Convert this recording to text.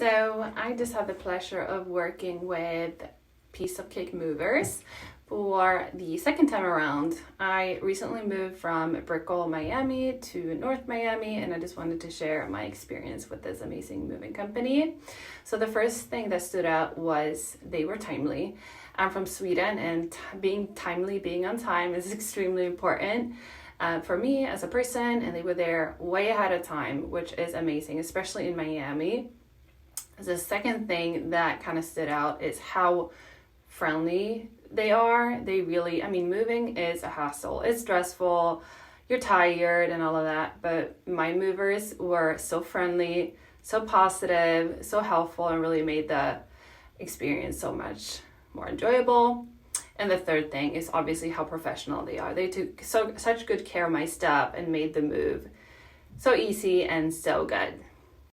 So I just had the pleasure of working with Piece of Cake Movers for the second time around. I recently moved from Brickell, Miami to North Miami, and I just wanted to share my experience with this amazing moving company. So the first thing that stood out was they were timely. I'm from Sweden, and being timely, being on time is extremely important for me as a person, and they were there way ahead of time, which is amazing, especially in Miami. The second thing that kind of stood out is how friendly they are. They really, moving is a hassle. It's stressful, you're tired and all of that, but my movers were so friendly, so positive, so helpful, and really made the experience so much more enjoyable. And the third thing is obviously how professional they are. They took such good care of my stuff and made the move so easy and so good.